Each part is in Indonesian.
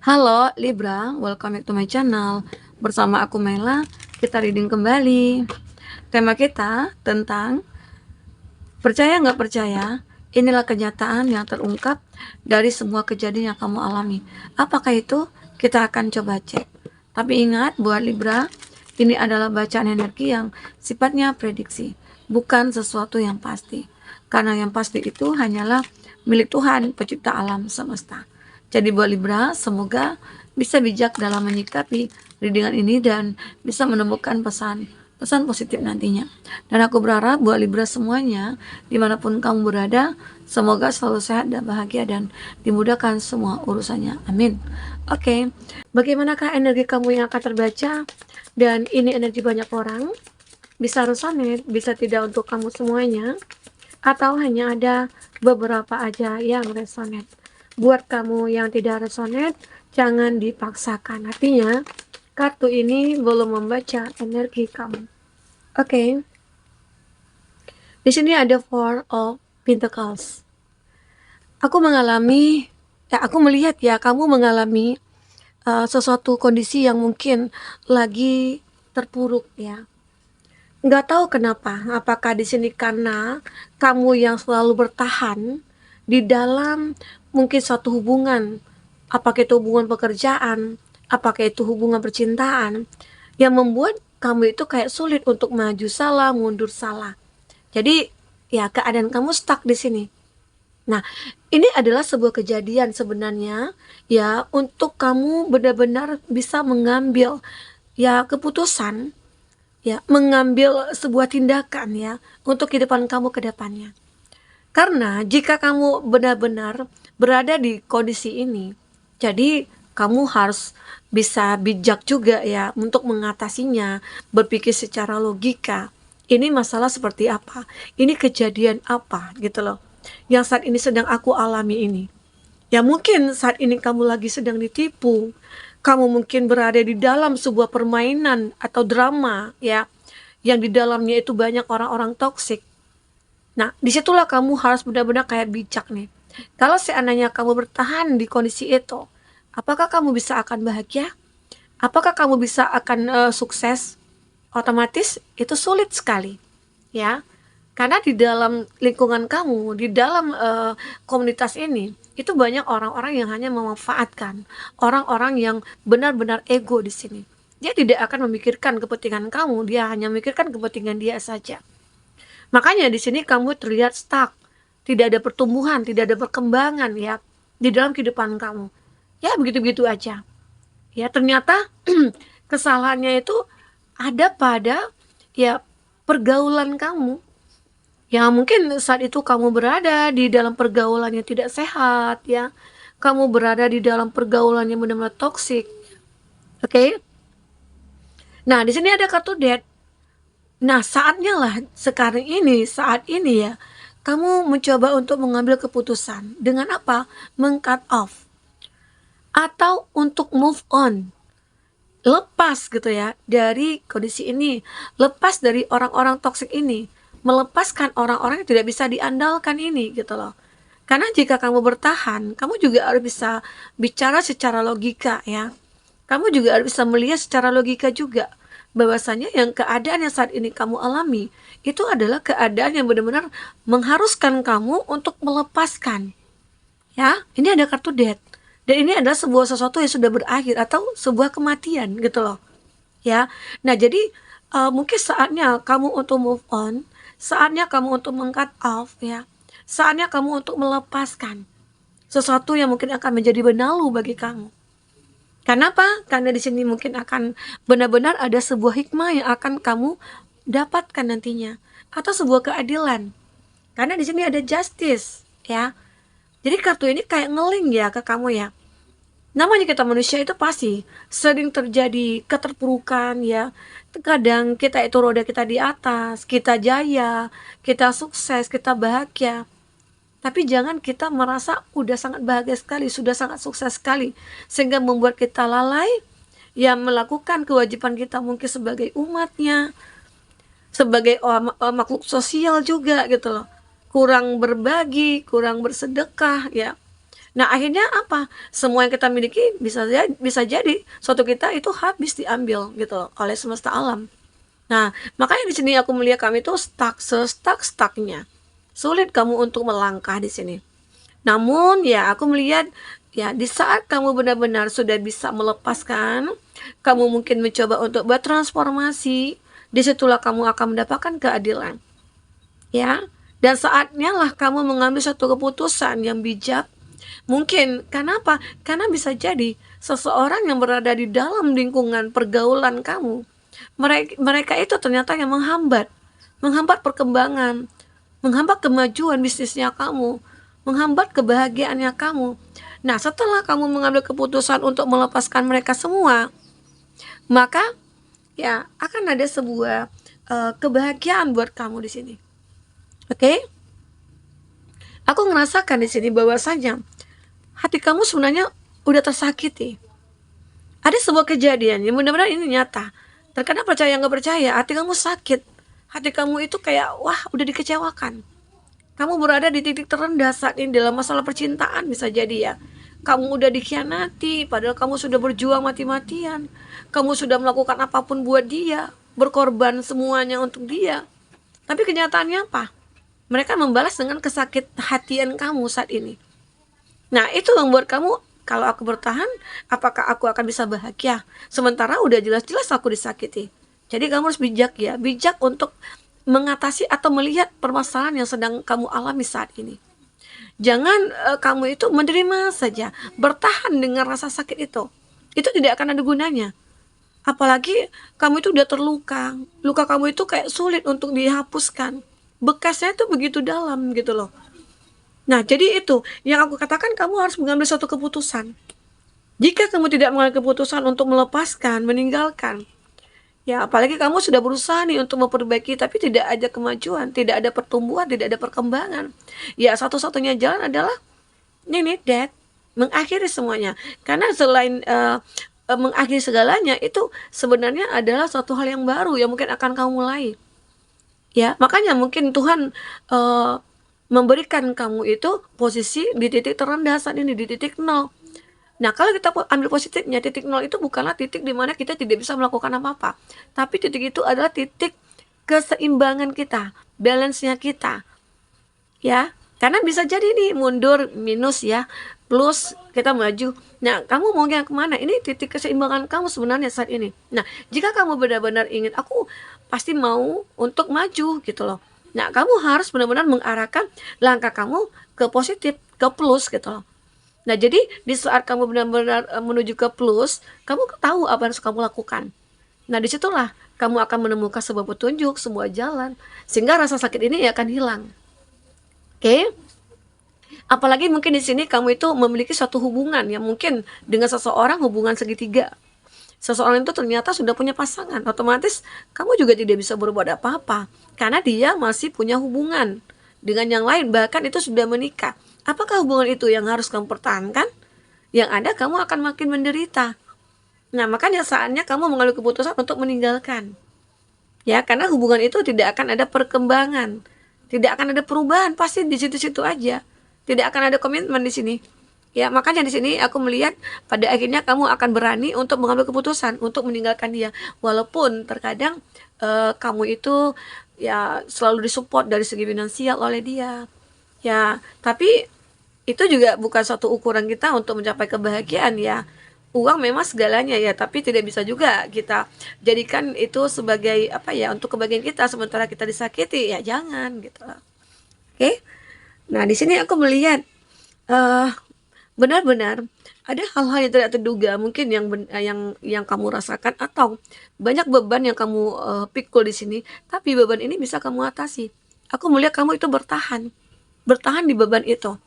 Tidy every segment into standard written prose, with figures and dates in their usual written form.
Halo Libra, welcome back to my channel. Bersama aku Mela, kita reading kembali. Tema kita tentang percaya nggak percaya, inilah kenyataan yang terungkap dari semua kejadian yang kamu alami. Apakah itu? Kita akan coba cek. Tapi ingat buat Libra, ini adalah bacaan energi yang sifatnya prediksi, bukan sesuatu yang pasti. Karena yang pasti itu hanyalah milik Tuhan, pencipta alam semesta. Jadi buat Libra, semoga bisa bijak dalam menyikapi readingan ini dan bisa menemukan pesan positif nantinya. Dan aku berharap buat Libra semuanya, dimanapun kamu berada, semoga selalu sehat dan bahagia dan dimudahkan semua urusannya. Amin. Oke, bagaimanakah energi kamu yang akan terbaca? Dan ini energi banyak orang, bisa resonate, bisa tidak untuk kamu semuanya, atau hanya ada beberapa aja yang resonate. Buat kamu yang tidak resonate, jangan dipaksakan. Artinya, kartu ini belum membaca energi kamu. Oke. Di sini ada Four of Pentacles. Aku melihat ya, kamu mengalami sesuatu kondisi yang mungkin lagi terpuruk ya. Nggak tahu kenapa, apakah di sini karena kamu yang selalu bertahan di dalam mungkin suatu hubungan, apakah itu hubungan pekerjaan, apakah itu hubungan percintaan, yang membuat kamu itu kayak sulit untuk maju salah, mundur salah. Jadi ya keadaan kamu stuck di sini. Nah, ini adalah sebuah kejadian sebenarnya ya untuk kamu benar-benar bisa mengambil ya keputusan, ya mengambil sebuah tindakan ya untuk kehidupan kamu ke depannya. Karena jika kamu benar-benar berada di kondisi ini, jadi kamu harus bisa bijak juga ya untuk mengatasinya, berpikir secara logika. Ini masalah seperti apa? Ini kejadian apa gitu loh. Yang saat ini sedang aku alami ini. Ya mungkin saat ini kamu lagi sedang ditipu. Kamu mungkin berada di dalam sebuah permainan atau drama ya. Yang di dalamnya itu banyak orang-orang toksik. Nah, disitulah kamu harus benar-benar kayak bijak nih. Kalau seandainya kamu bertahan di kondisi itu, apakah kamu bisa akan bahagia? Apakah kamu bisa akan sukses? Otomatis itu sulit sekali, ya. Karena di dalam lingkungan kamu, di dalam komunitas ini, itu banyak orang-orang yang hanya memanfaatkan, orang-orang yang benar-benar ego di sini. Dia tidak akan memikirkan kepentingan kamu, dia hanya memikirkan kepentingan dia saja. Makanya di sini kamu terlihat stuck, tidak ada pertumbuhan, tidak ada perkembangan ya di dalam kehidupan kamu. Ya begitu-begitu aja. Ya ternyata kesalahannya itu ada pada ya pergaulan kamu. Ya mungkin saat itu kamu berada di dalam pergaulan yang tidak sehat ya. Kamu berada di dalam pergaulan yang benar-benar toksik. Oke? Nah, di sini ada kartu Death. Nah, saatnya lah sekarang ini, saat ini ya, kamu mencoba untuk mengambil keputusan. Dengan apa? Meng-cut off. Atau untuk move on. Lepas gitu ya, dari kondisi ini. Lepas dari orang-orang toksik ini. Melepaskan orang-orang yang tidak bisa diandalkan ini gitu loh. Karena jika kamu bertahan, kamu juga harus bisa bicara secara logika ya. Kamu juga harus bisa melihat secara logika juga bahwasanya yang keadaan yang saat ini kamu alami itu adalah keadaan yang benar-benar mengharuskan kamu untuk melepaskan. Ya, ini ada kartu death. Dan ini adalah sebuah sesuatu yang sudah berakhir atau sebuah kematian gitu loh. Ya. Nah, jadi mungkin saatnya kamu untuk move on, saatnya kamu untuk meng-cut off ya. Saatnya kamu untuk melepaskan sesuatu yang mungkin akan menjadi benalu bagi kamu. Kenapa? Karena di sini mungkin akan benar-benar ada sebuah hikmah yang akan kamu dapatkan nantinya, atau sebuah keadilan. Karena di sini ada justice, ya. Jadi kartu ini kayak ngeling ya ke kamu ya. Namanya kita manusia itu pasti sering terjadi keterpurukan ya. Kadang kita itu roda kita di atas, kita jaya, kita sukses, kita bahagia. Tapi jangan kita merasa udah sangat bahagia sekali, sudah sangat sukses sekali, sehingga membuat kita lalai yang melakukan kewajiban kita mungkin sebagai umatnya, sebagai makhluk sosial juga gitu loh. Kurang berbagi, kurang bersedekah ya. Nah, akhirnya apa? Semua yang kita miliki bisa jadi suatu kita itu habis diambil gitu oleh semesta alam. Nah, makanya di sini aku melihat kami itu stucknya. Sulit kamu untuk melangkah di sini. Namun ya aku melihat ya di saat kamu benar-benar sudah bisa melepaskan, kamu mungkin mencoba untuk bertransformasi, disitulah kamu akan mendapatkan keadilan. Ya, dan saatnya lah kamu mengambil satu keputusan yang bijak. Mungkin, kenapa? Karena bisa jadi seseorang yang berada di dalam lingkungan pergaulan kamu, mereka itu ternyata yang menghambat perkembangan, menghambat kemajuan bisnisnya kamu, menghambat kebahagiaannya kamu. Nah, setelah kamu mengambil keputusan untuk melepaskan mereka semua, maka ya akan ada sebuah kebahagiaan buat kamu di sini. Oke? Aku ngerasakan di sini bahwasanya hati kamu sebenarnya udah tersakiti. Ada sebuah kejadian yang benar-benar ini nyata. Terkadang percaya nggak percaya, hati kamu sakit. Hati kamu itu kayak, wah udah dikecewakan. Kamu berada di titik terendah saat ini dalam masalah percintaan bisa jadi ya. Kamu udah dikhianati, padahal kamu sudah berjuang mati-matian. Kamu sudah melakukan apapun buat dia, berkorban semuanya untuk dia. Tapi kenyataannya apa? Mereka membalas dengan kesakit hatian kamu saat ini. Nah, itu membuat kamu, kalau aku bertahan, apakah aku akan bisa bahagia? Sementara udah jelas-jelas aku disakiti. Jadi kamu harus bijak ya, bijak untuk mengatasi atau melihat permasalahan yang sedang kamu alami saat ini. Jangan kamu itu menerima saja, bertahan dengan rasa sakit itu. Itu tidak akan ada gunanya. Apalagi kamu itu udah terluka. Luka kamu itu kayak sulit untuk dihapuskan. Bekasnya itu begitu dalam gitu loh. Nah, jadi itu yang aku katakan, kamu harus mengambil suatu keputusan. Jika kamu tidak mengambil keputusan untuk melepaskan, meninggalkan, ya apalagi kamu sudah berusaha nih untuk memperbaiki, tapi tidak ada kemajuan, tidak ada pertumbuhan, tidak ada perkembangan. Ya satu-satunya jalan adalah ini death, mengakhiri semuanya. Karena selain mengakhiri segalanya, itu sebenarnya adalah suatu hal yang baru yang mungkin akan kamu mulai. Ya, makanya mungkin Tuhan memberikan kamu itu posisi di titik terendah saat ini, di titik nol. Nah, kalau kita ambil positifnya, titik nol itu bukanlah titik di mana kita tidak bisa melakukan apa-apa. Tapi titik itu adalah titik keseimbangan kita, balance-nya kita. Ya, karena bisa jadi nih mundur, minus ya, plus kita maju. Nah, kamu mau yang kemana? Ini titik keseimbangan kamu sebenarnya saat ini. Nah, jika kamu benar-benar ingin, aku pasti mau untuk maju gitu loh. Nah, kamu harus benar-benar mengarahkan langkah kamu ke positif, ke plus gitu loh. Nah, jadi di saat kamu benar-benar menuju ke plus, kamu tahu apa yang harus kamu lakukan. Nah, disitulah kamu akan menemukan sebuah petunjuk, sebuah jalan, sehingga rasa sakit ini akan hilang. Oke? Apalagi mungkin di sini kamu itu memiliki suatu hubungan yang mungkin dengan seseorang, hubungan segitiga. Seseorang itu ternyata sudah punya pasangan, otomatis kamu juga tidak bisa berbuat apa-apa karena dia masih punya hubungan dengan yang lain, bahkan itu sudah menikah. Apakah hubungan itu yang harus kamu pertahankan? Yang ada kamu akan makin menderita. Nah, makanya saatnya kamu mengambil keputusan untuk meninggalkan. Ya, karena hubungan itu tidak akan ada perkembangan, tidak akan ada perubahan, pasti di situ-situ aja. Tidak akan ada komitmen di sini. Ya, makanya di sini aku melihat pada akhirnya kamu akan berani untuk mengambil keputusan untuk meninggalkan dia. Walaupun terkadang kamu itu ya selalu disupport dari segi finansial oleh dia. Ya, tapi itu juga bukan satu ukuran kita untuk mencapai kebahagiaan ya. Uang memang segalanya ya, tapi tidak bisa juga kita jadikan itu sebagai apa ya, untuk kebahagiaan kita sementara kita disakiti, ya jangan gitu. Oke. Nah, di sini aku melihat eh benar-benar ada hal-hal yang tidak terduga mungkin yang kamu rasakan, atau banyak beban yang kamu pikul di sini, tapi beban ini bisa kamu atasi. Aku melihat kamu itu bertahan di beban itu.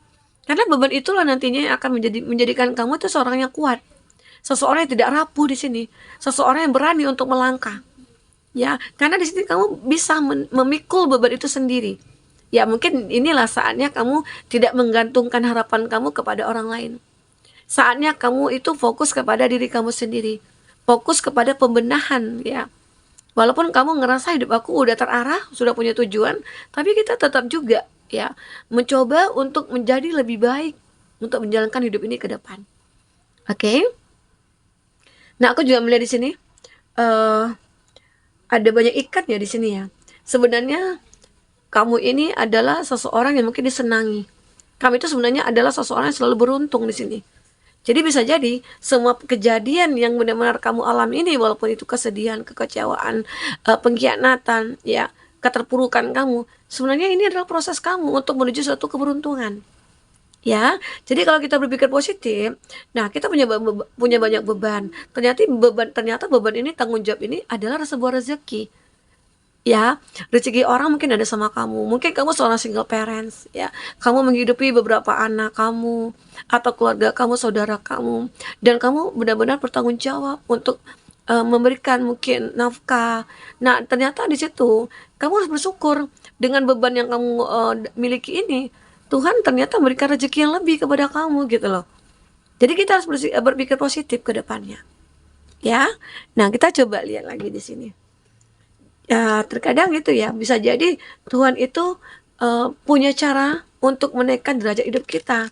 Karena beban itulah nantinya yang akan menjadikan kamu itu seorang yang kuat. Seseorang yang tidak rapuh di sini, seseorang yang berani untuk melangkah. Ya, karena di sini kamu bisa memikul beban itu sendiri. Ya, mungkin inilah saatnya kamu tidak menggantungkan harapan kamu kepada orang lain. Saatnya kamu itu fokus kepada diri kamu sendiri. Fokus kepada pembenahan ya. Walaupun kamu ngerasa hidup aku udah terarah, sudah punya tujuan, tapi kita tetap juga ya mencoba untuk menjadi lebih baik. untuk menjalankan hidup ini ke depan. Oke? Nah, aku juga melihat di sini eh ada banyak ikat ya di sini ya. Sebenarnya kamu ini adalah seseorang yang mungkin disenangi. Kamu itu sebenarnya adalah seseorang yang selalu beruntung di sini. Jadi bisa jadi semua kejadian yang benar-benar kamu alami ini, walaupun itu kesedihan, kekecewaan, pengkhianatan, ya, keterpurukan kamu, sebenarnya ini adalah proses kamu untuk menuju suatu keberuntungan. Ya, jadi kalau kita berpikir positif, nah kita punya banyak beban. Ternyata beban ini, tanggung jawab ini adalah sebuah rezeki. Ya, rezeki orang mungkin ada sama kamu. Mungkin kamu seorang single parents, ya. Kamu menghidupi beberapa anak kamu atau keluarga kamu, saudara kamu, dan kamu benar-benar bertanggung jawab untuk memberikan mungkin nafkah. Nah, ternyata di situ kamu harus bersyukur dengan beban yang kamu miliki ini. Tuhan ternyata memberikan rezeki yang lebih kepada kamu gitu loh. Jadi kita harus berpikir positif ke depannya. Ya. Nah, kita coba lihat lagi di sini. Ya, terkadang gitu ya, bisa jadi Tuhan itu punya cara untuk menaikkan derajat hidup kita.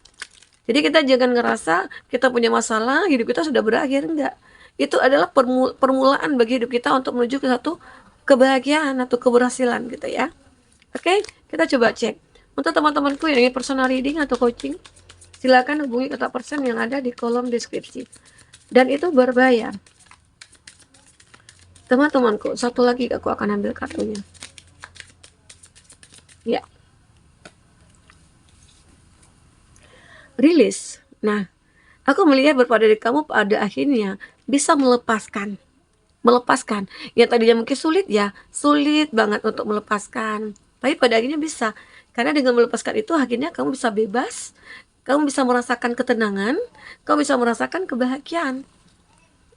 Jadi kita jangan ngerasa kita punya masalah, hidup kita sudah berakhir, enggak. Itu adalah permulaan bagi hidup kita untuk menuju ke satu kebahagiaan atau keberhasilan gitu ya. Oke, kita coba cek. Untuk teman-temanku yang ingin personal reading atau coaching, silakan hubungi kontak person yang ada di kolom deskripsi. Dan itu berbayar. Teman-temanku, satu lagi aku akan ambil kartunya. Ya. Rilis. Nah, aku melihat beberapa dari kamu pada akhirnya bisa melepaskan. Yang tadinya mungkin sulit ya, sulit banget untuk melepaskan. Tapi pada akhirnya bisa. Karena dengan melepaskan itu akhirnya kamu bisa bebas, kamu bisa merasakan ketenangan, kamu bisa merasakan kebahagiaan.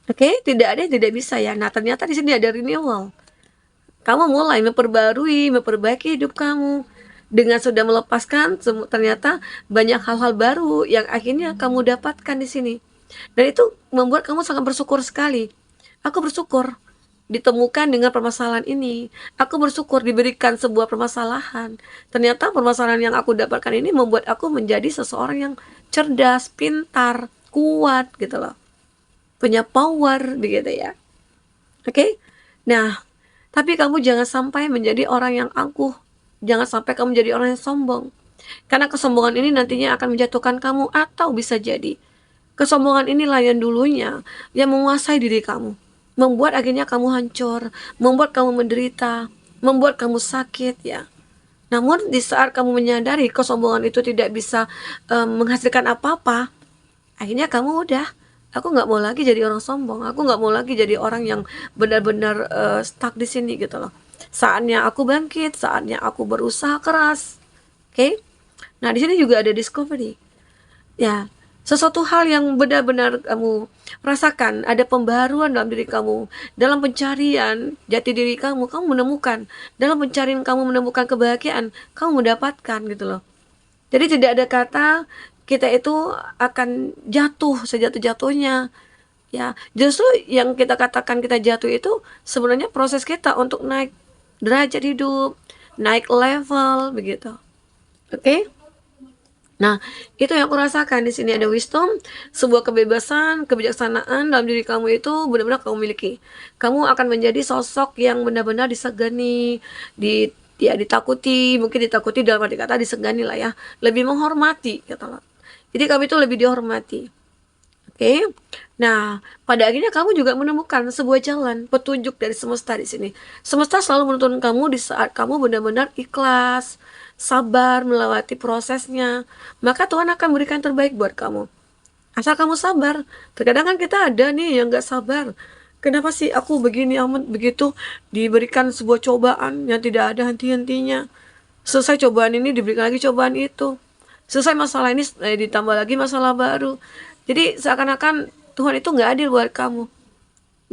Oke, tidak ada yang tidak bisa ya. Nah, ternyata di sini ada renewal. Kamu mulai memperbaiki hidup kamu. Dengan sudah melepaskan, ternyata banyak hal-hal baru yang akhirnya kamu dapatkan di sini. Dan itu membuat kamu sangat bersyukur sekali. Aku bersyukur ditemukan dengan permasalahan ini. Aku bersyukur diberikan sebuah permasalahan. Ternyata permasalahan yang aku dapatkan ini membuat aku menjadi seseorang yang cerdas, pintar, kuat gitu loh. Punya power begitu ya. Oke? Nah, tapi kamu jangan sampai menjadi orang yang angkuh. Jangan sampai kamu menjadi orang yang sombong. Karena kesombongan ini nantinya akan menjatuhkan kamu, atau bisa jadi kesombongan inilah yang dulunya yang menguasai diri kamu. Membuat akhirnya kamu hancur, membuat kamu menderita, membuat kamu sakit ya. Namun di saat kamu menyadari kesombongan itu tidak bisa menghasilkan apa-apa, akhirnya kamu udah, aku nggak mau lagi jadi orang sombong, aku nggak mau lagi jadi orang yang benar-benar stuck di sini gitu loh. Saatnya aku bangkit, saatnya aku berusaha keras. Oke? Nah, di sini juga ada discovery. Ya, sesuatu hal yang benar-benar kamu rasakan, ada pembaruan dalam diri kamu, dalam pencarian jati diri kamu, kamu menemukan, dalam pencarian kamu menemukan kebahagiaan, kamu mendapatkan gitu loh. Jadi tidak ada kata kita itu akan jatuh sejatuh-jatuhnya. Ya, justru yang kita katakan kita jatuh itu sebenarnya proses kita untuk naik derajat hidup, naik level begitu. Oke? Nah, itu yang aku rasakan di sini ada wisdom, sebuah kebebasan, kebijaksanaan dalam diri kamu itu benar-benar kamu miliki. Kamu akan menjadi sosok yang benar-benar disegani, ditakuti, mungkin ditakuti dalam arti kata disegani lah ya, lebih menghormati gitu loh. Jadi kamu itu lebih dihormati. Oke. Nah, pada akhirnya kamu juga menemukan sebuah jalan petunjuk dari semesta di sini. Semesta selalu menuntun kamu di saat kamu benar-benar ikhlas, sabar melewati prosesnya. Maka Tuhan akan berikan terbaik buat kamu. Asal kamu sabar. Terkadang kan kita ada nih yang gak sabar. Kenapa sih aku begini amat begitu, diberikan sebuah cobaan yang tidak ada henti-hentinya. Selesai cobaan ini diberikan lagi cobaan itu. Selesai masalah ini ditambah lagi masalah baru. Jadi seakan-akan Tuhan itu nggak adil buat kamu.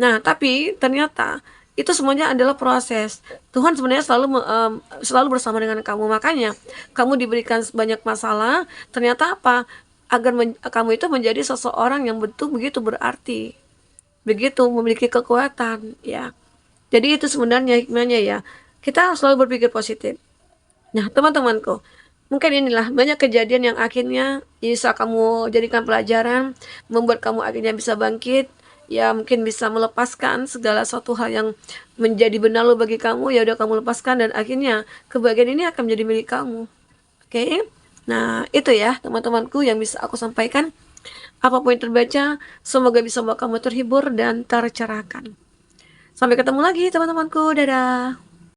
Nah, tapi ternyata itu semuanya adalah proses. Tuhan sebenarnya selalu bersama dengan kamu. Makanya kamu diberikan banyak masalah. Ternyata apa? Agar kamu itu menjadi seseorang yang betul begitu berarti, begitu memiliki kekuatan. Ya. Jadi itu sebenarnya hikmahnya ya. Kita harus selalu berpikir positif. Nah, teman-temanku, Mungkin inilah banyak kejadian yang akhirnya bisa kamu jadikan pelajaran, membuat kamu akhirnya bisa bangkit, ya mungkin bisa melepaskan segala suatu hal yang menjadi benalu bagi kamu, ya udah kamu lepaskan dan akhirnya kebahagiaan ini akan menjadi milik kamu. Oke? Nah, itu ya teman-temanku yang bisa aku sampaikan. Apapun yang terbaca, semoga bisa membuat kamu terhibur dan tercerahkan. Sampai ketemu lagi teman-temanku, dadah.